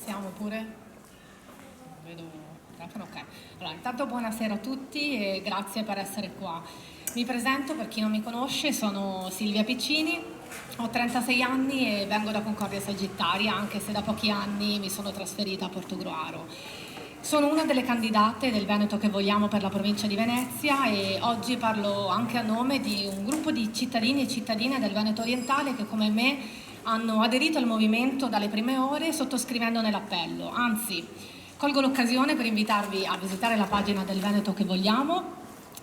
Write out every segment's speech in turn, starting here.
Iniziamo pure? Vedo ok. Allora, intanto buonasera a tutti e grazie per essere qua. Mi presento, per chi non mi conosce, sono Silvia Piccini, ho 36 anni e vengo da Concordia Sagittaria, anche se da pochi anni mi sono trasferita a Portogruaro. Sono una delle candidate del Veneto che vogliamo per la provincia di Venezia e oggi parlo anche a nome di un gruppo di cittadini e cittadine del Veneto orientale che come me hanno aderito al movimento dalle prime ore sottoscrivendone l'appello. Anzi, colgo l'occasione per invitarvi a visitare la pagina del Veneto che vogliamo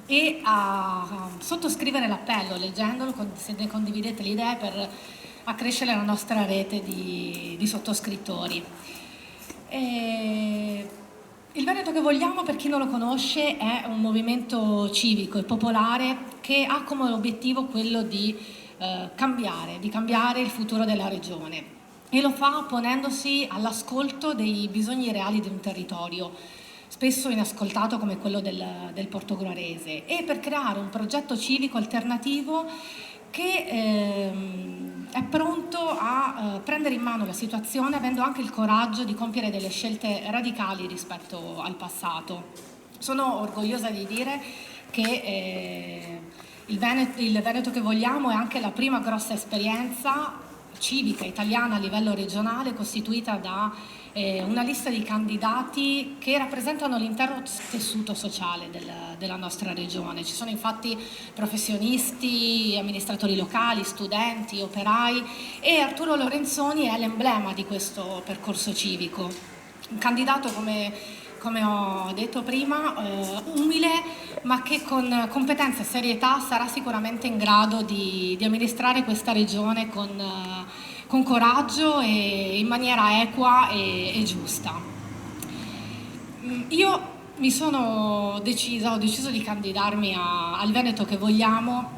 e a sottoscrivere l'appello leggendolo, se ne condividete le idee, per accrescere la nostra rete di sottoscrittori. Il Veneto che vogliamo, per chi non lo conosce, è un movimento civico e popolare che ha come obiettivo quello di cambiare il futuro della regione, e lo fa ponendosi all'ascolto dei bisogni reali di un territorio spesso inascoltato come quello del portogruarese, e per creare un progetto civico alternativo che è pronto a prendere in mano la situazione, avendo anche il coraggio di compiere delle scelte radicali rispetto al passato. Sono orgogliosa di dire che il Veneto che vogliamo è anche la prima grossa esperienza civica italiana a livello regionale, costituita da una lista di candidati che rappresentano l'intero tessuto sociale della nostra regione. Ci sono infatti professionisti, amministratori locali, studenti, operai, e Arturo Lorenzoni è l'emblema di questo percorso civico. Un candidato, come ho detto prima, umile, ma che con competenza e serietà sarà sicuramente in grado di amministrare questa regione con coraggio e in maniera equa e giusta. Io ho deciso di candidarmi al Veneto che vogliamo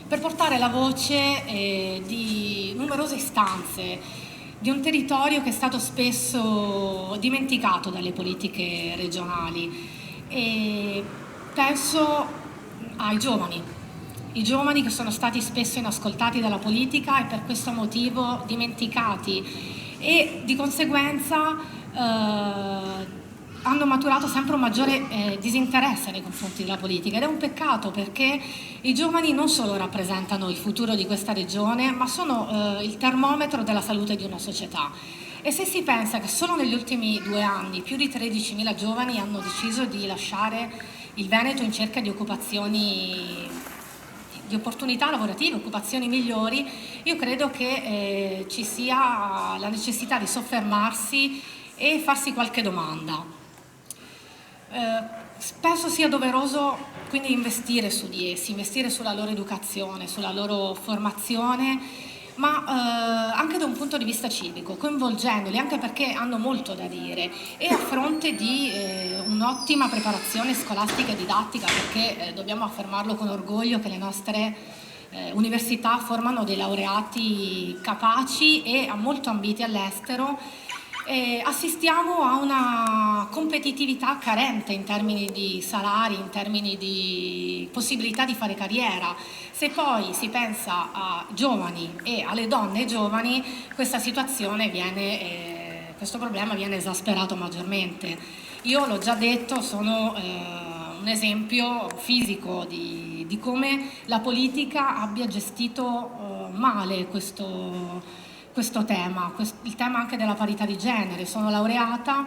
per portare la voce di numerose istanze di un territorio che è stato spesso dimenticato dalle politiche regionali, e penso ai i giovani che sono stati spesso inascoltati dalla politica e per questo motivo dimenticati, e di conseguenza hanno maturato sempre un maggiore disinteresse nei confronti della politica, ed è un peccato perché i giovani non solo rappresentano il futuro di questa regione, ma sono il termometro della salute di una società. E se si pensa che solo negli ultimi 2 anni più di 13.000 giovani hanno deciso di lasciare il Veneto in cerca di opportunità lavorative, occupazioni migliori, io credo che ci sia la necessità di soffermarsi e farsi qualche domanda. Penso sia doveroso quindi investire su di essi, investire sulla loro educazione, sulla loro formazione, ma anche da un punto di vista civico, coinvolgendoli, anche perché hanno molto da dire, e a fronte di un'ottima preparazione scolastica e didattica, perché dobbiamo affermarlo con orgoglio che le nostre università formano dei laureati capaci e molto ambiti all'estero. Assistiamo a una competitività carente in termini di salari, in termini di possibilità di fare carriera. Se poi si pensa a giovani e alle donne giovani, questo problema viene esasperato maggiormente. Io l'ho già detto, sono un esempio fisico di come la politica abbia gestito male questo tema, il tema anche della parità di genere. Sono laureata,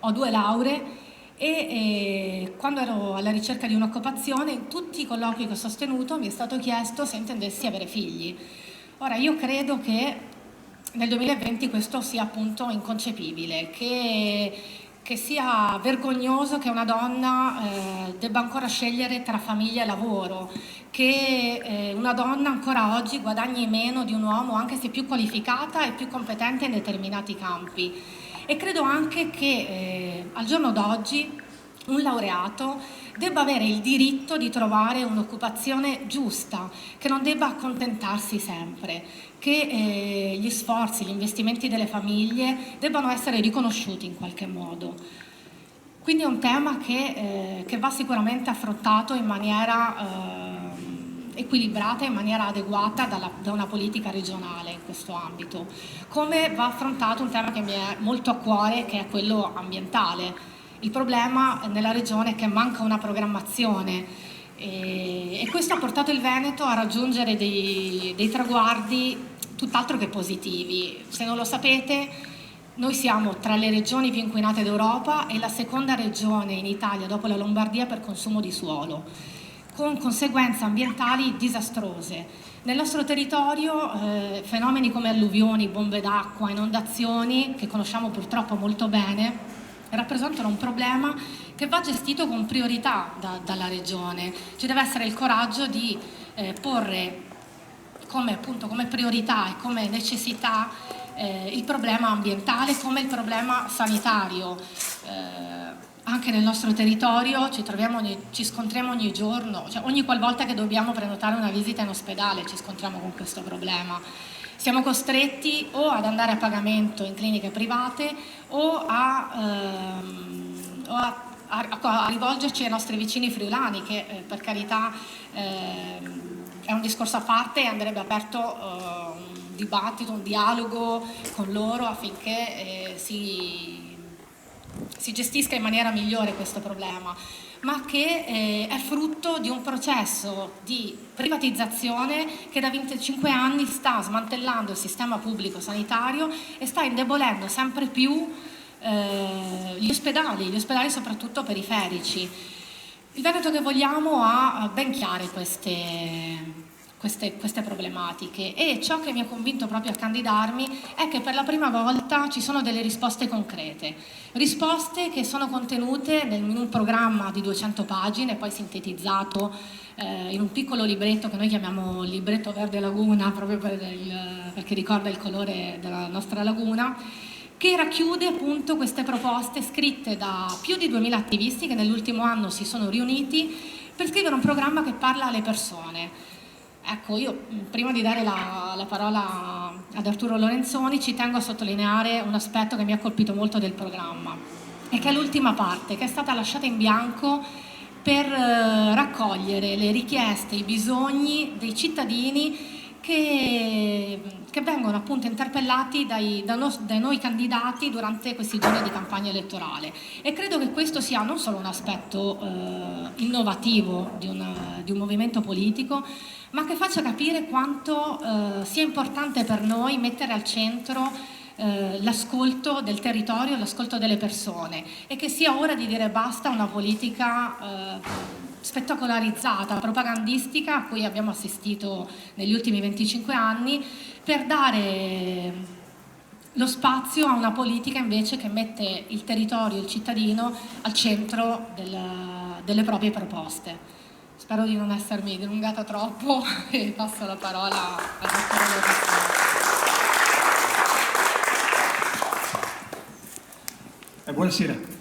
ho 2 lauree e quando ero alla ricerca di un'occupazione, in tutti i colloqui che ho sostenuto mi è stato chiesto se intendessi avere figli. Ora, io credo che nel 2020 questo sia appunto inconcepibile, che sia vergognoso che una donna debba ancora scegliere tra famiglia e lavoro, che una donna ancora oggi guadagni meno di un uomo anche se più qualificata e più competente in determinati campi. E credo anche che al giorno d'oggi un laureato debba avere il diritto di trovare un'occupazione giusta, che non debba accontentarsi sempre, che gli sforzi, gli investimenti delle famiglie debbano essere riconosciuti in qualche modo. Quindi è un tema che va sicuramente affrontato in maniera equilibrata in maniera adeguata da una politica regionale in questo ambito. Come va affrontato un tema che mi è molto a cuore, che è quello ambientale. Il problema nella regione è che manca una programmazione e questo ha portato il Veneto a raggiungere dei traguardi tutt'altro che positivi. Se non lo sapete, noi siamo tra le regioni più inquinate d'Europa e la seconda regione in Italia dopo la Lombardia per consumo di suolo, con conseguenze ambientali disastrose. Nel nostro territorio fenomeni come alluvioni, bombe d'acqua, inondazioni, che conosciamo purtroppo molto bene, rappresentano un problema che va gestito con priorità dalla regione. Ci deve essere il coraggio di porre come priorità e come necessità il problema ambientale come il problema sanitario. Anche nel nostro territorio ci scontriamo ogni giorno, cioè ogni qualvolta che dobbiamo prenotare una visita in ospedale ci scontriamo con questo problema. Siamo costretti o ad andare a pagamento in cliniche private o a rivolgerci ai nostri vicini friulani, che per carità è un discorso a parte e andrebbe aperto un dibattito, un dialogo con loro affinché si gestisca in maniera migliore questo problema, ma che è frutto di un processo di privatizzazione che da 25 anni sta smantellando il sistema pubblico sanitario e sta indebolendo sempre più gli ospedali soprattutto periferici. Il Veneto che vogliamo ha ben chiare queste problematiche e ciò che mi ha convinto proprio a candidarmi è che per la prima volta ci sono delle risposte concrete, risposte che sono contenute in un programma di 200 pagine, poi sintetizzato in un piccolo libretto che noi chiamiamo libretto Verde Laguna, proprio perché ricorda il colore della nostra laguna, che racchiude appunto queste proposte scritte da più di 2000 attivisti che nell'ultimo anno si sono riuniti per scrivere un programma che parla alle persone. Ecco, io prima di dare la parola ad Arturo Lorenzoni ci tengo a sottolineare un aspetto che mi ha colpito molto del programma e che è l'ultima parte, che è stata lasciata in bianco per raccogliere le richieste, i bisogni dei cittadini che vengono appunto interpellati dai noi candidati durante questi giorni di campagna elettorale. E credo che questo sia non solo un aspetto innovativo di un movimento politico, ma che faccia capire quanto sia importante per noi mettere al centro l'ascolto del territorio, l'ascolto delle persone e che sia ora di dire basta a una politica spettacolarizzata, propagandistica a cui abbiamo assistito negli ultimi 25 anni, per dare lo spazio a una politica invece che mette il territorio, il cittadino al centro delle proprie proposte. Spero di non essermi dilungata troppo e passo la parola al dottor Lorenzoni. Buonasera.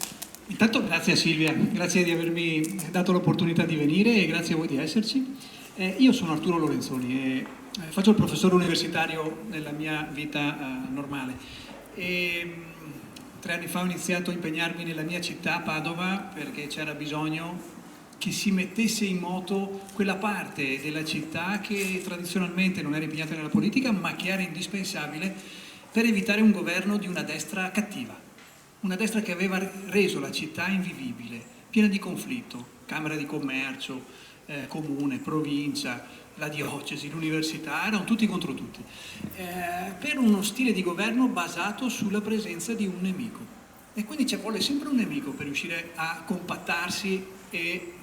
Intanto grazie a Silvia, grazie di avermi dato l'opportunità di venire e grazie a voi di esserci. Io sono Arturo Lorenzoni e faccio il professore universitario nella mia vita normale. 3 anni fa ho iniziato a impegnarmi nella mia città, Padova, perché c'era bisogno che si mettesse in moto quella parte della città che tradizionalmente non era impegnata nella politica, ma che era indispensabile per evitare un governo di una destra cattiva. Una destra che aveva reso la città invivibile, piena di conflitto, Camera di Commercio, Comune, Provincia, la diocesi, l'università, erano tutti contro tutti, per uno stile di governo basato sulla presenza di un nemico. E quindi ci vuole sempre un nemico per riuscire a compattarsi e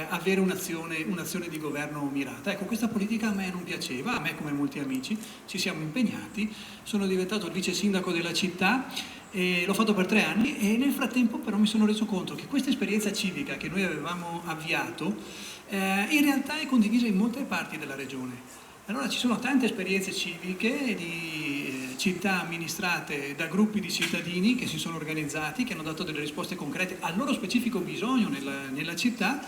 avere un'azione di governo mirata. Ecco, questa politica a me non piaceva, a me come molti amici, ci siamo impegnati, sono diventato il vice sindaco della città e l'ho fatto per 3 anni e nel frattempo però mi sono reso conto che questa esperienza civica che noi avevamo avviato in realtà è condivisa in molte parti della regione. Allora ci sono tante esperienze civiche di città amministrate da gruppi di cittadini che si sono organizzati, che hanno dato delle risposte concrete al loro specifico bisogno nella città,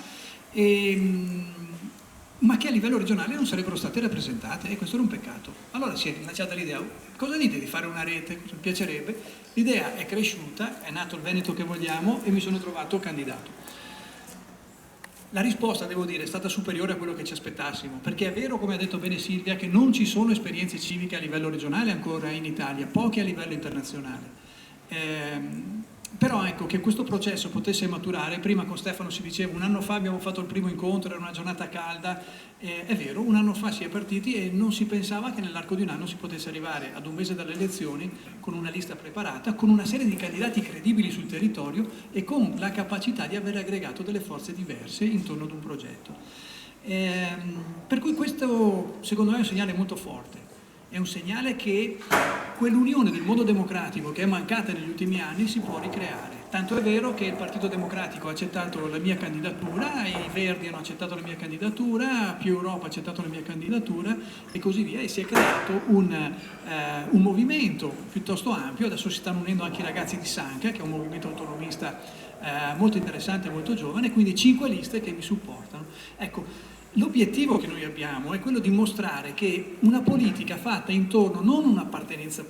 ma che a livello regionale non sarebbero state rappresentate e questo era un peccato. Allora si è lanciata l'idea, cosa dite di fare una rete? Mi piacerebbe. L'idea è cresciuta, è nato il Veneto che vogliamo e mi sono trovato candidato. La risposta, devo dire, è stata superiore a quello che ci aspettassimo, perché è vero, come ha detto bene Silvia, che non ci sono esperienze civiche a livello regionale ancora in Italia, poche a livello internazionale. Però ecco, che questo processo potesse maturare, prima con Stefano si diceva un anno fa abbiamo fatto il primo incontro, era una giornata calda, è vero, un anno fa si è partiti e non si pensava che nell'arco di un anno si potesse arrivare ad un mese dalle elezioni con una lista preparata, con una serie di candidati credibili sul territorio e con la capacità di aver aggregato delle forze diverse intorno ad un progetto. Per cui questo secondo me è un segnale molto forte. È un segnale che quell'unione del mondo democratico che è mancata negli ultimi anni si può ricreare. Tanto è vero che il Partito Democratico ha accettato la mia candidatura, i Verdi hanno accettato la mia candidatura, Più Europa ha accettato la mia candidatura e così via, e si è creato un movimento piuttosto ampio. Adesso si stanno unendo anche i ragazzi di Sanca, che è un movimento autonomista molto interessante e molto giovane, quindi 5 liste che mi supportano. Ecco, l'obiettivo che noi abbiamo è quello di mostrare che una politica fatta intorno non a un'appartenenza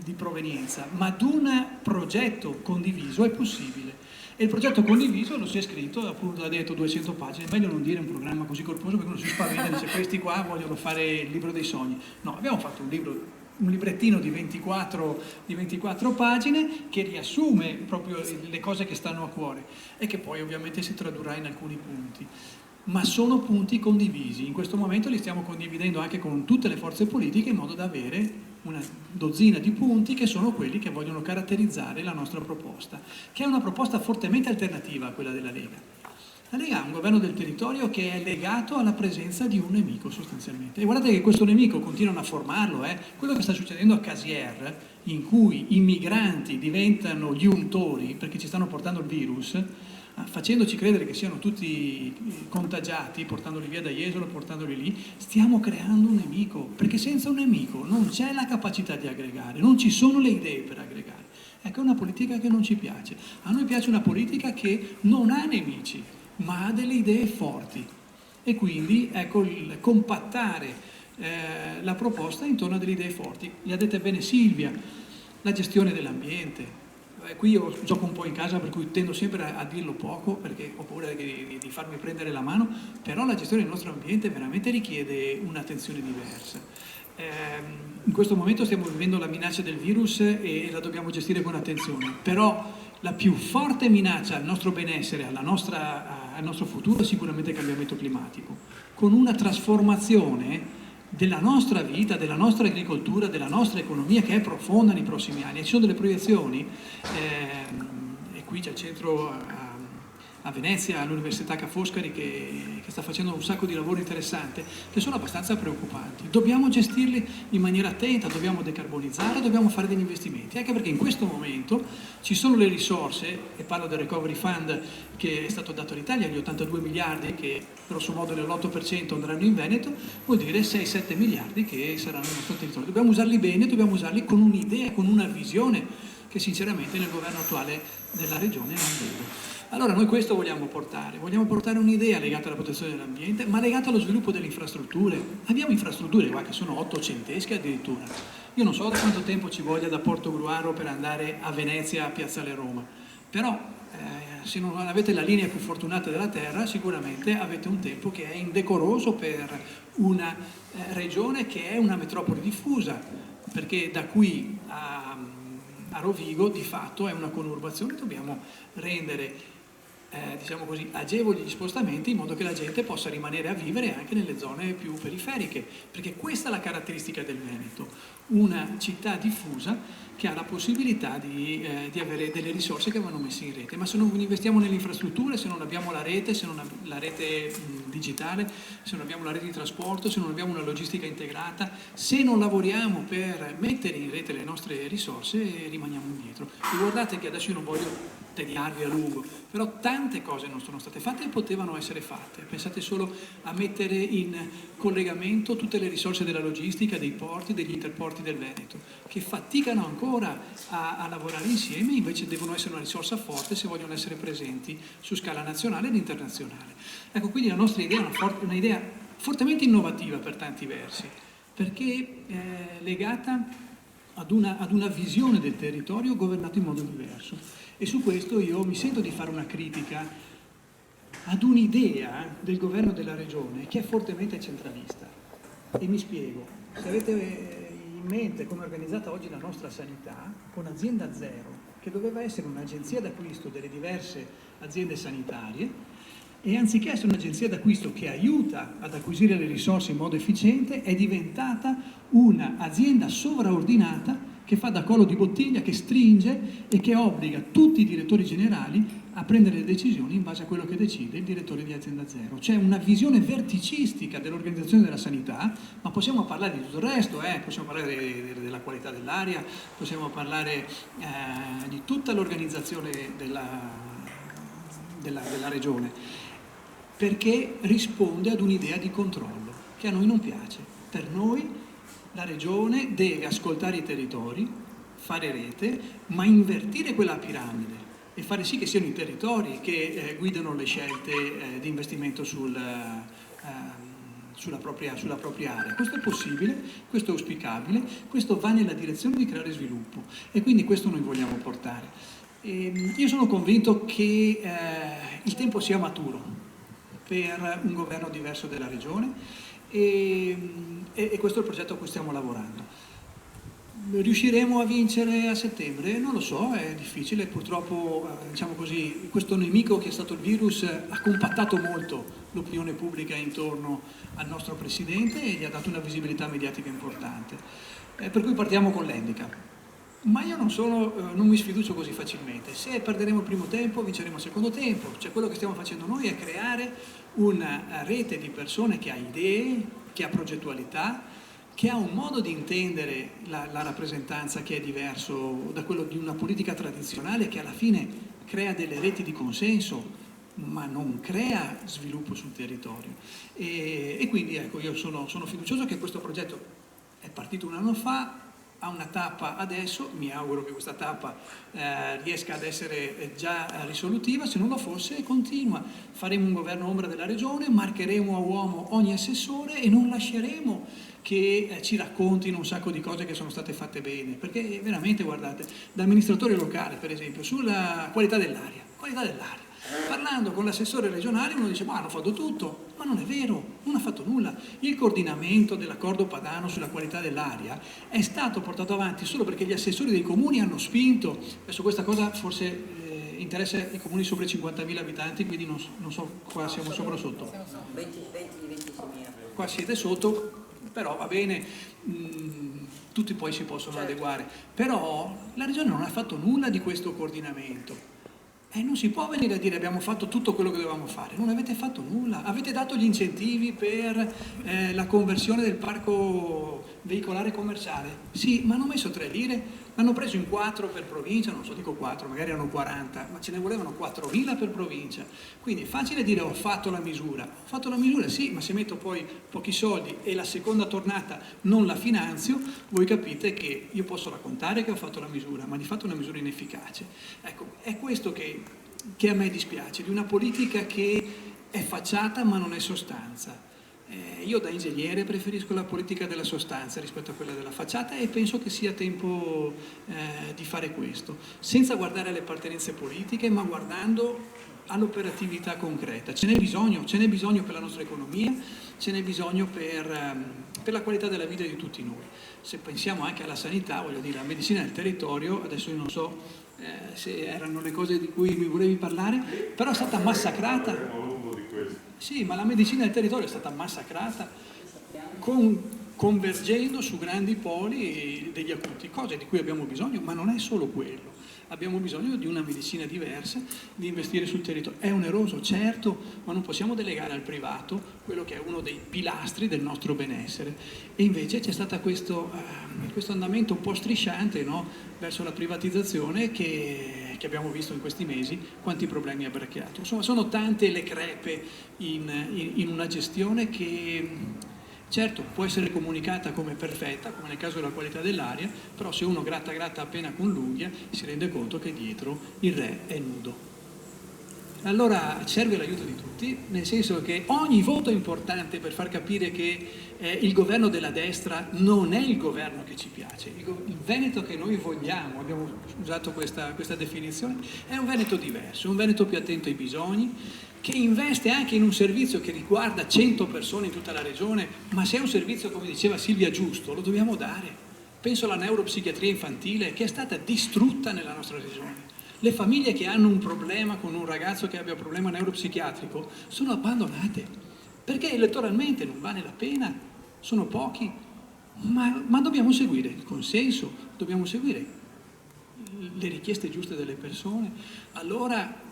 di provenienza, ma ad un progetto condiviso è possibile. E il progetto condiviso lo si è scritto, appunto ha detto 200 pagine, è meglio non dire un programma così corposo perché uno si spaventa e dice questi qua vogliono fare il libro dei sogni. No, abbiamo fatto un librettino di 24 pagine che riassume proprio le cose che stanno a cuore e che poi ovviamente si tradurrà in alcuni punti. Ma sono punti condivisi. In questo momento li stiamo condividendo anche con tutte le forze politiche in modo da avere una dozzina di punti che sono quelli che vogliono caratterizzare la nostra proposta, che è una proposta fortemente alternativa a quella della Lega. La Lega ha un governo del territorio che è legato alla presenza di un nemico sostanzialmente. E guardate che questo nemico continuano a formarlo, quello che sta succedendo a Casier, in cui i migranti diventano gli untori perché ci stanno portando il virus, facendoci credere che siano tutti contagiati, portandoli via da Jesolo, portandoli lì, stiamo creando un nemico, perché senza un nemico non c'è la capacità di aggregare, non ci sono le idee per aggregare. Ecco, è una politica che non ci piace. A noi piace una politica che non ha nemici, ma ha delle idee forti. E quindi, ecco, il compattare la proposta intorno a delle idee forti. Li ha dette bene Silvia, la gestione dell'ambiente. Qui io gioco un po' in casa, per cui tendo sempre a dirlo poco perché ho paura di farmi prendere la mano, però la gestione del nostro ambiente veramente richiede un'attenzione diversa. In questo momento stiamo vivendo la minaccia del virus e la dobbiamo gestire con attenzione, però la più forte minaccia al nostro benessere, al nostro futuro è sicuramente il cambiamento climatico, con una trasformazione della nostra vita, della nostra agricoltura, della nostra economia che è profonda nei prossimi anni. Ci sono delle proiezioni, e qui c'è il centro a Venezia, all'Università Ca' Foscari che sta facendo un sacco di lavoro interessante, che sono abbastanza preoccupanti. Dobbiamo gestirli in maniera attenta, dobbiamo decarbonizzare, dobbiamo fare degli investimenti, anche perché in questo momento ci sono le risorse, e parlo del Recovery Fund che è stato dato all'Italia, gli 82 miliardi che grosso modo nell'8% andranno in Veneto, vuol dire 6-7 miliardi che saranno nel nostro territorio. Dobbiamo usarli bene, dobbiamo usarli con un'idea, con una visione che sinceramente nel governo attuale della regione non vedo. Allora noi questo vogliamo portare un'idea legata alla protezione dell'ambiente, ma legata allo sviluppo delle infrastrutture. Abbiamo infrastrutture qua che sono ottocentesche addirittura. Io non so da quanto tempo ci voglia da Portogruaro per andare a Venezia, a Piazzale Roma, però se non avete la linea più fortunata della terra sicuramente avete un tempo che è indecoroso per una regione che è una metropoli diffusa, perché da qui a Rovigo di fatto è una conurbazione, dobbiamo rendere diciamo così, agevoli gli spostamenti in modo che la gente possa rimanere a vivere anche nelle zone più periferiche, perché questa è la caratteristica del Veneto, una città diffusa che ha la possibilità di avere delle risorse che vanno messe in rete, ma se non investiamo nelle infrastrutture, se non abbiamo la rete, se non la rete digitale, se non abbiamo la rete di trasporto, se non abbiamo una logistica integrata, se non lavoriamo per mettere in rete le nostre risorse, rimaniamo indietro. E guardate che adesso io non voglio tediarvi a lungo, però tante cose non sono state fatte e potevano essere fatte. Pensate solo a mettere in collegamento tutte le risorse della logistica, dei porti, degli interporti del Veneto, che faticano ancora a lavorare insieme, invece devono essere una risorsa forte se vogliono essere presenti su scala nazionale ed internazionale. Ecco, quindi la nostra idea è un'idea fortemente innovativa per tanti versi, perché è legata ad una visione del territorio governato in modo diverso. E su questo io mi sento di fare una critica ad un'idea del governo della regione che è fortemente centralista. E mi spiego, se avete in mente come è organizzata oggi la nostra sanità, con Azienda Zero, che doveva essere un'agenzia d'acquisto delle diverse aziende sanitarie, e anziché essere un'agenzia d'acquisto che aiuta ad acquisire le risorse in modo efficiente, è diventata un'azienda sovraordinata che fa da collo di bottiglia, che stringe e che obbliga tutti i direttori generali a prendere le decisioni in base a quello che decide il direttore di Azienda Zero. C'è una visione verticistica dell'organizzazione della sanità, ma possiamo parlare di tutto il resto, possiamo parlare della qualità dell'aria, possiamo parlare di tutta l'organizzazione della regione, perché risponde ad un'idea di controllo che a noi non piace. Per noi la regione deve ascoltare i territori, fare rete, ma invertire quella piramide e fare sì che siano i territori che guidano le scelte di investimento sulla propria area. Questo è possibile, questo è auspicabile, questo va nella direzione di creare sviluppo e quindi questo noi vogliamo portare. Io sono convinto che il tempo sia maturo per un governo diverso della regione e questo è il progetto a cui stiamo lavorando. Riusciremo a vincere a settembre? Non lo so, è difficile, purtroppo diciamo così, questo nemico che è stato il virus ha compattato molto l'opinione pubblica intorno al nostro Presidente e gli ha dato una visibilità mediatica importante, per cui partiamo con l'handicap. Ma io non mi sfiducio così facilmente. Se perderemo il primo tempo, vinceremo il secondo tempo. Cioè quello che stiamo facendo noi è creare una rete di persone che ha idee, che ha progettualità, che ha un modo di intendere la rappresentanza che è diverso da quello di una politica tradizionale che alla fine crea delle reti di consenso ma non crea sviluppo sul territorio. E quindi ecco, io sono fiducioso che questo progetto è partito un anno fa, ha una tappa adesso, mi auguro che questa tappa riesca ad essere già risolutiva, se non lo fosse continua. Faremo un governo ombra della regione, marcheremo a uomo ogni assessore e non lasceremo che ci raccontino un sacco di cose che sono state fatte bene, perché veramente, guardate, da amministratore locale per esempio, sulla qualità dell'aria, parlando con l'assessore regionale uno dice ma hanno fatto tutto, ma non è vero, non ha fatto nulla. Il coordinamento dell'accordo padano sulla qualità dell'aria è stato portato avanti solo perché gli assessori dei comuni hanno spinto. Adesso questa cosa forse interessa i comuni sopra i 50.000 abitanti, quindi non so, qua siamo sopra o sotto? 26.000. Qua siete sotto, però va bene, tutti poi si possono adeguare. Però la regione non ha fatto nulla di questo coordinamento. E non si può venire a dire abbiamo fatto tutto quello che dovevamo fare, non avete fatto nulla, avete dato gli incentivi per la conversione del parco veicolare commerciale, sì, ma hanno messo 3 lire, l'hanno preso in 4 per provincia, non so, dico 4, magari erano 40, ma ce ne volevano 4.000 per provincia, quindi è facile dire ho fatto la misura sì, ma se metto poi pochi soldi e la seconda tornata non la finanzio, voi capite che io posso raccontare che ho fatto la misura, ma di fatto è una misura inefficace. Ecco, è questo che a me dispiace, di una politica che è facciata ma non è sostanza. Io da ingegnere preferisco la politica della sostanza rispetto a quella della facciata e penso che sia tempo di fare questo, senza guardare alle appartenenze politiche ma guardando all'operatività concreta. Ce n'è bisogno per la nostra economia, ce n'è bisogno per la qualità della vita di tutti noi. Se pensiamo anche alla sanità, voglio dire, la medicina del territorio, adesso io non so se erano le cose di cui mi volevi parlare, però è stata massacrata. Sì, ma la medicina del territorio è stata massacrata convergendo su grandi poli degli acuti, cose di cui abbiamo bisogno, ma non è solo quello. Abbiamo bisogno di una medicina diversa, di investire sul territorio. È oneroso, certo, ma non possiamo delegare al privato quello che è uno dei pilastri del nostro benessere. E invece c'è stato questo andamento un po' strisciante, no? Verso la privatizzazione che abbiamo visto in questi mesi, quanti problemi ha creato. Insomma, sono tante le crepe in una gestione che certo può essere comunicata come perfetta, come nel caso della qualità dell'aria, però se uno gratta appena con l'unghia si rende conto che dietro il re è nudo. Allora serve l'aiuto di tutti, nel senso che ogni voto è importante per far capire che il governo della destra non è il governo che ci piace. Il Veneto che noi vogliamo, abbiamo usato questa definizione, è un Veneto diverso, un Veneto più attento ai bisogni, che investe anche in un servizio che riguarda 100 persone in tutta la regione, ma se è un servizio, come diceva Silvia, giusto, lo dobbiamo dare. Penso alla neuropsichiatria infantile che è stata distrutta nella nostra regione. Le famiglie che hanno un problema con un ragazzo che abbia un problema neuropsichiatrico sono abbandonate, perché elettoralmente non vale la pena, sono pochi, ma dobbiamo seguire il consenso, dobbiamo seguire le richieste giuste delle persone, allora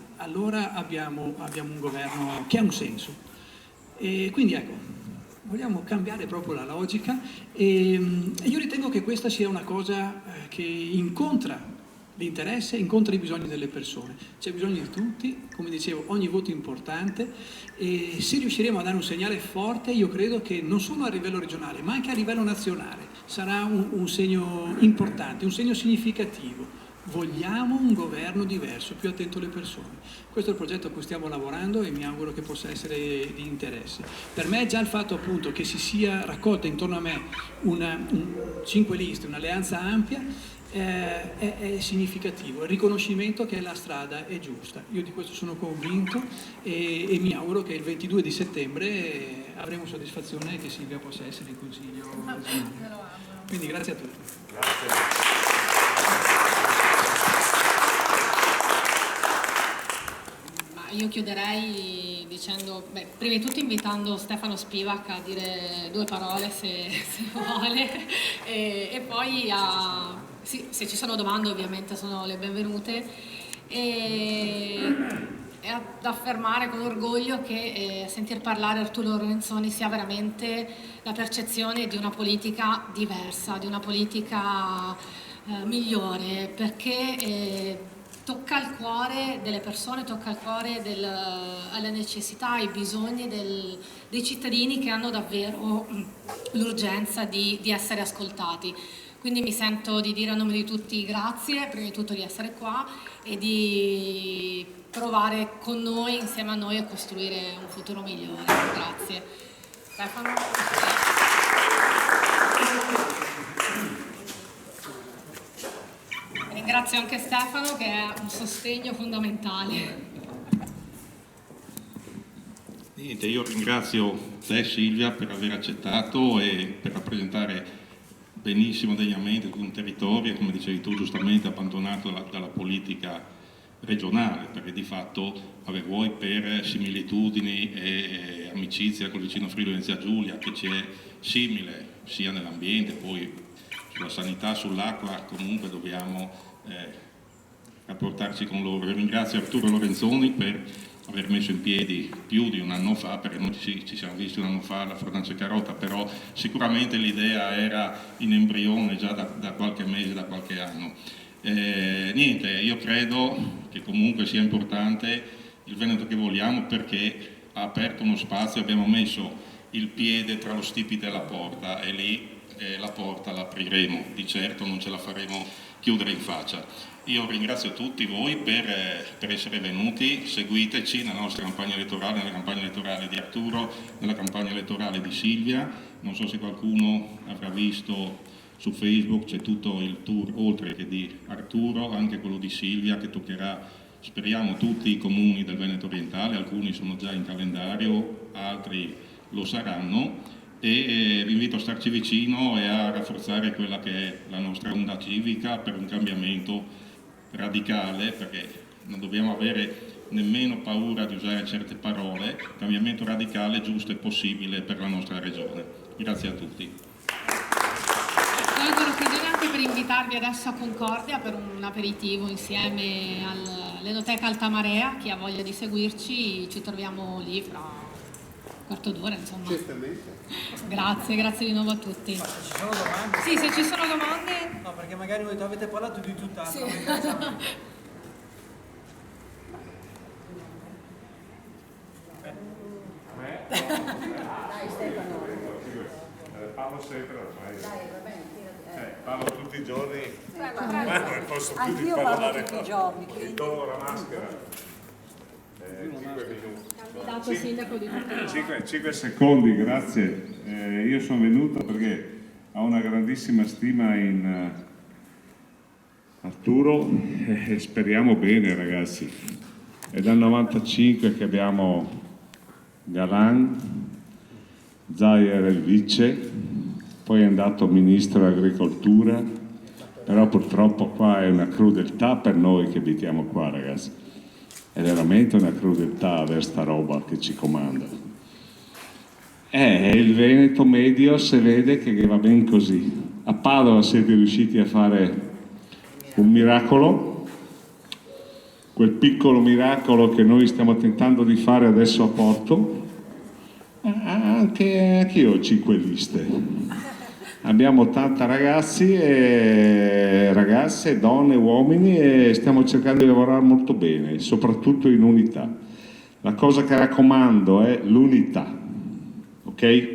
abbiamo un governo che ha un senso. E quindi ecco, vogliamo cambiare proprio la logica e io ritengo che questa sia una cosa che incontra l'interesse, incontra i bisogni delle persone. C'è bisogno di tutti, come dicevo, ogni voto è importante e se riusciremo a dare un segnale forte, io credo che non solo a livello regionale, ma anche a livello nazionale sarà un segno importante, un segno significativo. Vogliamo un governo diverso, più attento alle persone. Questo è il progetto a cui stiamo lavorando e mi auguro che possa essere di interesse. Per me già il fatto appunto che si sia raccolta intorno a me 5 liste, un'alleanza ampia, è significativo, il riconoscimento che la strada è giusta. Io di questo sono convinto e mi auguro che il 22 di settembre avremo soddisfazione che Silvia possa essere in Consiglio regionale. Quindi grazie a tutti. Grazie. Io chiuderei dicendo, prima di tutto invitando Stefano Spivak a dire 2 parole se vuole e poi se ci sono domande ovviamente sono le benvenute e ad affermare con orgoglio che sentir parlare Arturo Lorenzoni sia veramente la percezione di una politica diversa, di una politica migliore, perché tocca il cuore delle persone, tocca il cuore alle necessità, ai bisogni dei cittadini che hanno davvero l'urgenza di essere ascoltati. Quindi mi sento di dire a nome di tutti grazie, prima di tutto di essere qua e di provare con noi, insieme a noi, a costruire un futuro migliore. Grazie. Stefano? Ringrazio anche Stefano che è un sostegno fondamentale. Niente, io ringrazio te Silvia per aver accettato e per rappresentare benissimo degnamente un territorio, come dicevi tu giustamente, abbandonato dalla politica regionale, perché di fatto vuoi per similitudini e amicizia con il vicino Friuli Venezia Giulia, che ci è simile sia nell'ambiente, poi sulla sanità, sull'acqua, comunque dobbiamo rapportarci con loro. Ringrazio Arturo Lorenzoni per aver messo in piedi più di un anno fa, perché noi ci siamo visti un anno fa alla Fornace Carota, però sicuramente l'idea era in embrione già da qualche mese, da qualche anno. Niente, io credo che comunque sia importante il Veneto che vogliamo, perché ha aperto uno spazio, abbiamo messo il piede tra lo stipite e la porta e lì la porta la apriremo, di certo non ce la faremo chiudere in faccia. Io ringrazio tutti voi per essere venuti, seguiteci nella nostra campagna elettorale, nella campagna elettorale di Arturo, nella campagna elettorale di Silvia. Non so se qualcuno avrà visto su Facebook, c'è tutto il tour, oltre che di Arturo, anche quello di Silvia, che toccherà, speriamo, tutti i comuni del Veneto orientale, alcuni sono già in calendario, altri lo saranno. E vi invito a starci vicino e a rafforzare quella che è la nostra onda civica per un cambiamento radicale, perché non dobbiamo avere nemmeno paura di usare certe parole, cambiamento radicale, giusto e possibile per la nostra regione. Grazie a tutti. Colgo l'occasione anche per invitarvi adesso a Concordia per un aperitivo insieme all'Enoteca Altamarea. Chi ha voglia di seguirci, ci troviamo lì fra quarto d'ora, insomma. Certamente. Grazie di nuovo a tutti. Ma se ci sono domande? Sì, se ci sono domande. No, perché magari voi avete parlato di tutt'altro. Sì. Dai Stefano. Parlo sempre ormai. Dai, va bene, Parlo tutti i giorni. tirati. Posso più di Anch'io parlo parlare. tutti i giorni. Mi tolgo la maschera. 5 minuti. Candidato sindaco di Concordia. 5 secondi, grazie. Io sono venuto perché ho una grandissima stima in Arturo e speriamo bene, ragazzi. È dal 95 che abbiamo Galan, Zaia il vice, poi è andato ministro dell'agricoltura, però purtroppo qua è una crudeltà per noi che abitiamo qua, ragazzi. È veramente una crudeltà avere sta roba che ci comanda. Il Veneto medio se vede che va ben così. A Padova siete riusciti a fare un miracolo, quel piccolo miracolo che noi stiamo tentando di fare adesso a Porto. Anche io ho 5 liste. Abbiamo 80 ragazzi e ragazze, donne, uomini e stiamo cercando di lavorare molto bene, soprattutto in unità. La cosa che raccomando è l'unità, ok?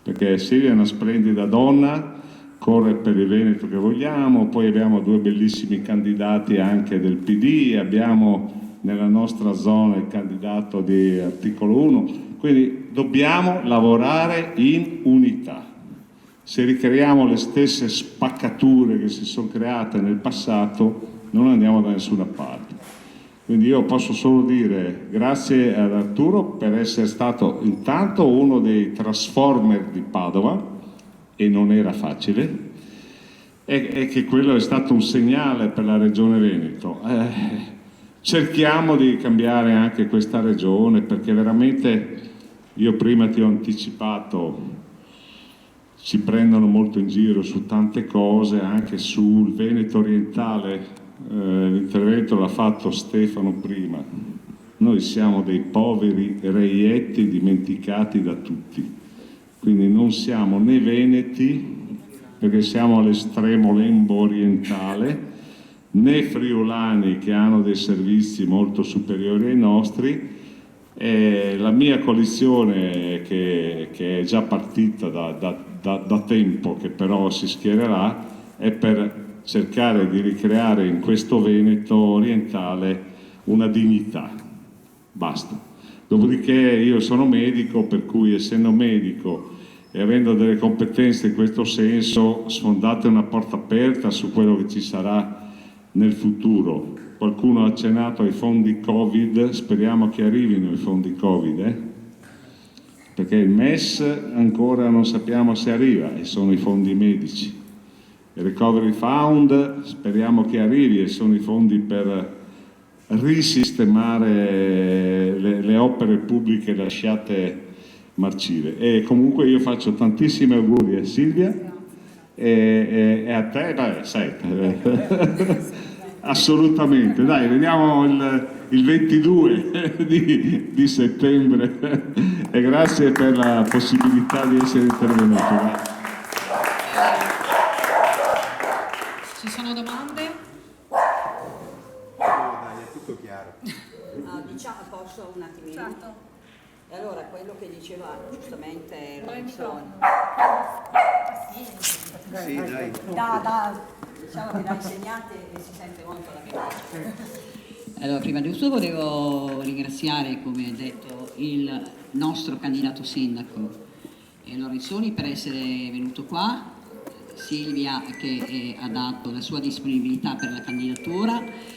Perché Silvia è una splendida donna, corre per il Veneto che vogliamo, poi abbiamo 2 bellissimi candidati anche del PD, abbiamo nella nostra zona il candidato di Articolo 1, quindi dobbiamo lavorare in unità. Se ricreiamo le stesse spaccature che si sono create nel passato, non andiamo da nessuna parte. Quindi io posso solo dire grazie ad Arturo per essere stato intanto uno dei transformer di Padova, e non era facile, e che quello è stato un segnale per la Regione Veneto. Cerchiamo di cambiare anche questa regione, perché veramente, io prima ti ho anticipato, ci prendono molto in giro su tante cose, anche sul Veneto orientale, l'intervento l'ha fatto Stefano prima. Noi siamo dei poveri reietti dimenticati da tutti, quindi non siamo né veneti, perché siamo all'estremo lembo orientale, né friulani che hanno dei servizi molto superiori ai nostri. La mia coalizione che è già partita da tempo, che però si schiererà, è per cercare di ricreare in questo Veneto orientale una dignità. Basta. Dopodiché io sono medico, per cui essendo medico e avendo delle competenze in questo senso, sfondate una porta aperta su quello che ci sarà nel futuro. Qualcuno ha accennato ai fondi Covid, speriamo che arrivino i fondi Covid, perché il MES ancora non sappiamo se arriva, e sono i fondi medici. Il Recovery Fund speriamo che arrivi, e sono i fondi per risistemare le opere pubbliche lasciate marcire. E comunque io faccio tantissimi auguri a Silvia e a te, sai, assolutamente. Dai, vediamo il 22 di settembre e grazie per la possibilità di essere intervenuto. Ci sono domande? Dai, è tutto chiaro. Diciamo, posso un attimino? Certo. E allora, quello che diceva giustamente Lorenzo, Sì, dai. diciamo che da insegnante si sente molto la verità. Allora, prima di tutto volevo ringraziare, come ha detto, il nostro candidato sindaco Lorenzoni per essere venuto qua, Silvia che ha dato la sua disponibilità per la candidatura.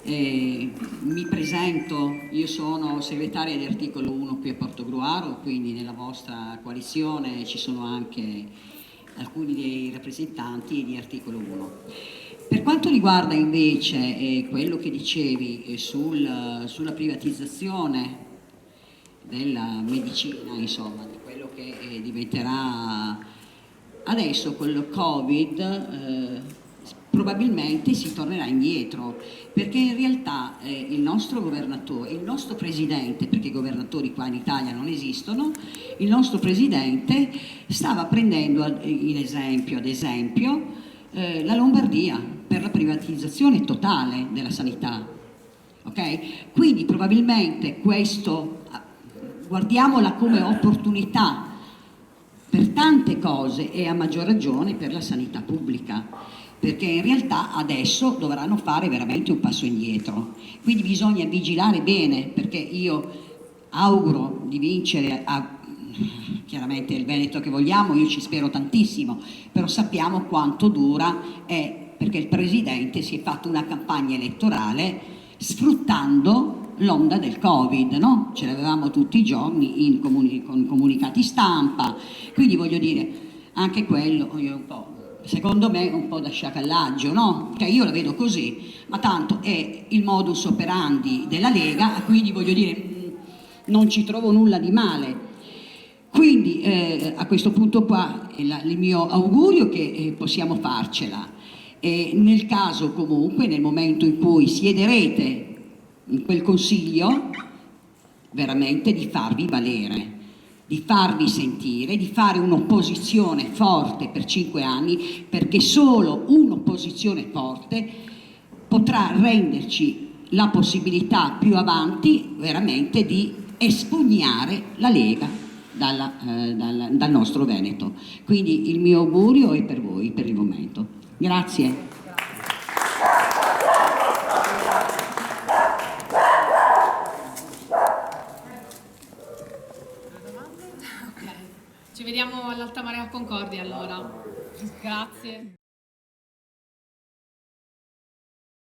Mi presento, io sono segretaria di Articolo 1 qui a Portogruaro, quindi nella vostra coalizione ci sono anche alcuni dei rappresentanti di Articolo 1. Per quanto riguarda invece quello che dicevi sulla privatizzazione della medicina, insomma, di quello che diventerà adesso con il Covid, probabilmente si tornerà indietro, perché in realtà il nostro governatore, il nostro presidente, perché i governatori qua in Italia non esistono, il nostro presidente stava prendendo in esempio, ad esempio, la Lombardia per la privatizzazione totale della sanità. Ok? Quindi probabilmente questo guardiamola come opportunità per tante cose e a maggior ragione per la sanità pubblica, perché in realtà adesso dovranno fare veramente un passo indietro. Quindi bisogna vigilare bene, perché io auguro di vincere chiaramente il Veneto che vogliamo, io ci spero tantissimo, però sappiamo quanto dura, perché il Presidente si è fatto una campagna elettorale sfruttando l'onda del Covid, no? Ce l'avevamo tutti i giorni con comunicati stampa, quindi voglio dire, anche quello è un po', secondo me, un po' da sciacallaggio, no? Cioè io la vedo così, ma tanto è il modus operandi della Lega, quindi voglio dire, non ci trovo nulla di male. Quindi a questo punto qua il mio augurio è che possiamo farcela. E nel caso comunque, nel momento in cui siederete in quel consiglio, veramente di farvi valere, di farvi sentire, di fare un'opposizione forte per 5 anni, perché solo un'opposizione forte potrà renderci la possibilità più avanti veramente di espugnare la Lega dal nostro Veneto. Quindi il mio augurio è per voi per il momento. Grazie. Ci vediamo all'Alta Marea Concordia allora. Grazie.